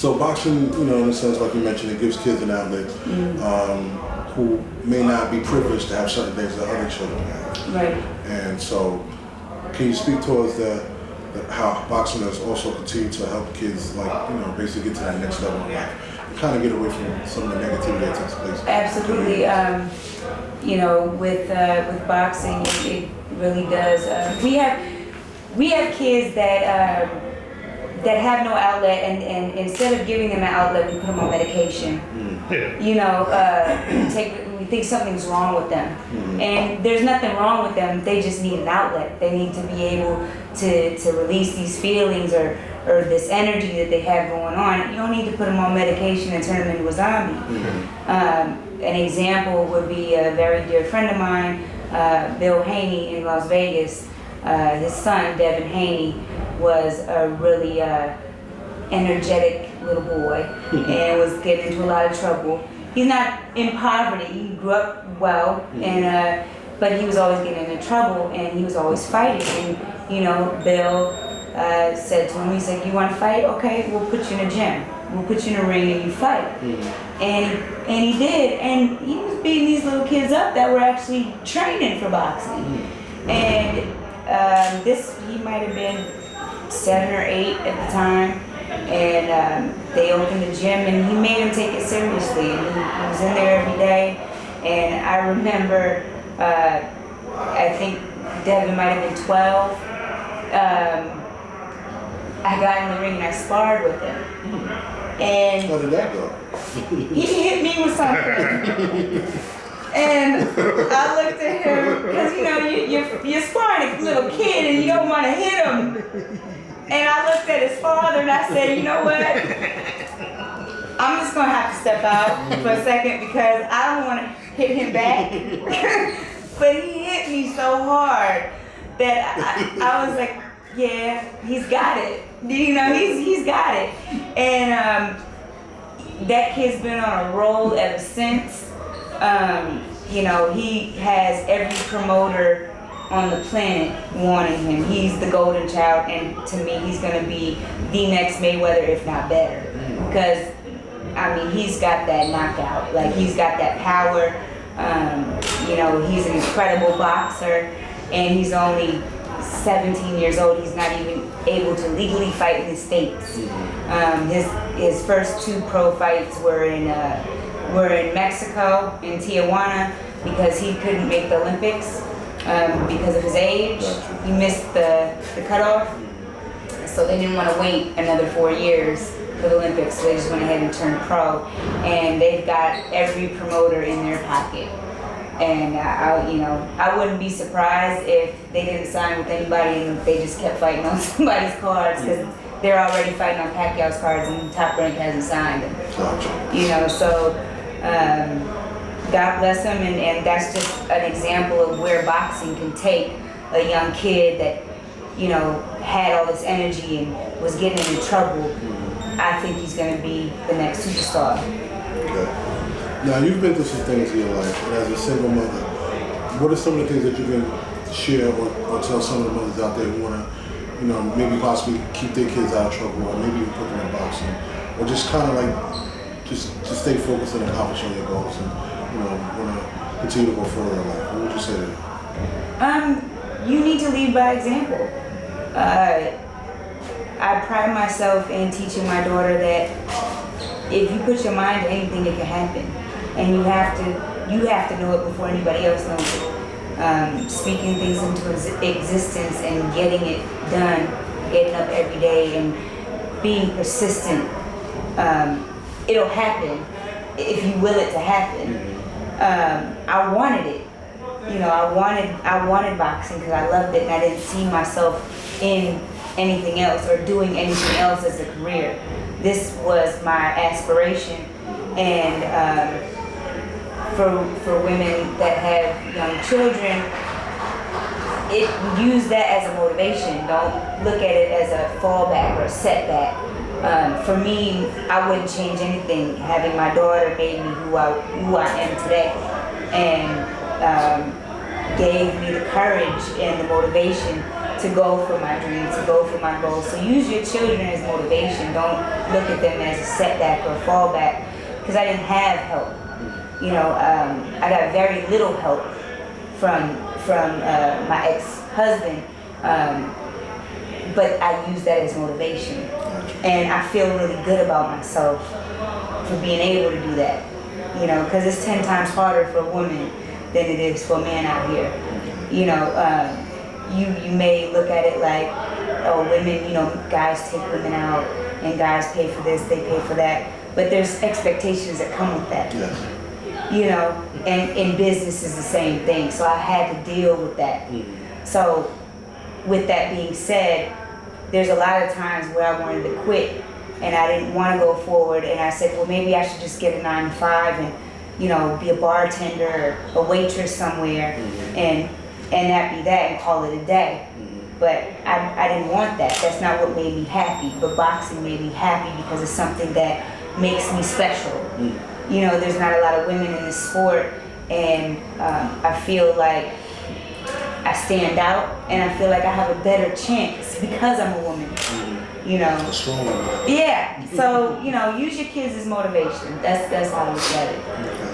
So boxing, you know, in a sense, like you mentioned, it gives kids an outlet who may not be privileged to have certain things that other children have. Right. And so, can you speak towards how boxing has also continued to help kids, like, you know, basically get to that next level of life, and kind of get away from some of the negativity that takes place? Absolutely. You know, with boxing, it really does. We have kids that have no outlet, and instead of giving them an outlet, we put them on medication. You know, we think something's wrong with them, and there's nothing wrong with them. They just need an outlet. They need to be able to release these feelings or this energy that they have going on. You don't need to put them on medication and turn them into a zombie. An example would be a very dear friend of mine, Bill Haney in Las Vegas. His son, Devin Haney, was a really energetic little boy and was getting into a lot of trouble. He's not in poverty. He grew up well, and but he was always getting into trouble, and he was always fighting. And you know, Bill said to him, he said, "You want to fight? Okay, we'll put you in a gym. We'll put you in a ring and you fight." And he did, and he was beating these little kids up that were actually training for boxing. And he might have been 7 or 8 at the time, and they opened the gym, and he made him take it seriously, and he was in there every day. And I remember, I think Devin might have been 12. I got in the ring and I sparred with him. And how did that go? He hit me with something. And I looked at him, because you know, you're sparring a little kid and you don't want to hit him. And I looked at his father and I said, you know what? I'm just going to have to step out for a second because I don't want to hit him back. But he hit me so hard that I was like, yeah, he's got it. You know, he's got it. And that kid's been on a roll ever since. You know, he has every promoter on the planet wanting him. He's the golden child, and to me, he's going to be the next Mayweather, if not better. Because, I mean, he's got that knockout. Like, he's got that power. You know, he's an incredible boxer, and he's only 17 years old. He's not even able to legally fight in the States. His first 2 pro fights were in Mexico, in Tijuana, because he couldn't make the Olympics because of his age. He missed the cutoff, so they didn't want to wait another 4 years for the Olympics, so they just went ahead and turned pro. And they've got every promoter in their pocket. And I wouldn't be surprised if they didn't sign with anybody and they just kept fighting on somebody's cards, because they're already fighting on Pacquiao's cards and Top Rank hasn't signed them. You know, so God bless them, and that's just an example of where boxing can take a young kid that, you know, had all this energy and was getting into trouble. I think he's going to be the next superstar. Okay. Now, you've been through some things in your life, and as a single mother, what are some of the things that you can share or tell some of the mothers out there who want to, you know, maybe possibly keep their kids out of trouble, or maybe even put them in boxing, or just kind of like, just stay focused and accomplish all your goals, and, you know, want to continue to go further in life? What would you say to them? You need to lead by example. I pride myself in teaching my daughter that if you put your mind to anything, it can happen. And you have to know it before anybody else knows it. Speaking things into existence and getting it done, getting up every day and being persistent. It'll happen if you will it to happen. I wanted it. You know, I wanted boxing because I loved it, and I didn't see myself in anything else or doing anything else as a career. This was my aspiration, and for women that have young children, use that as a motivation. Don't look at it as a fallback or a setback. For me, I wouldn't change anything. Having my daughter made me who I am today, and gave me the courage and the motivation to go for my dreams, to go for my goals. So use your children as motivation. Don't look at them as a setback or fallback, because I didn't have help. I got very little help from my ex-husband, but I use that as motivation, and I feel really good about myself for being able to do that. Because it's 10 times harder for a woman than it is for a man out here. You may look at it like, oh, women, guys take women out and guys pay for this, they pay for that. But there's expectations that come with that. Yes. And in business is the same thing. So I had to deal with that. So with that being said, there's a lot of times where I wanted to quit and I didn't want to go forward, and I said, well, maybe I should just get a 9 to 5 and be a bartender or a waitress somewhere and that be that and call it a day. But I didn't want that. That's not what made me happy. But boxing made me happy because it's something that makes me special. There's not a lot of women in this sport, and I feel like I stand out, and I feel like I have a better chance because I'm a woman. A strong woman. Yeah. So use your kids as motivation. That's how I look at it. Okay.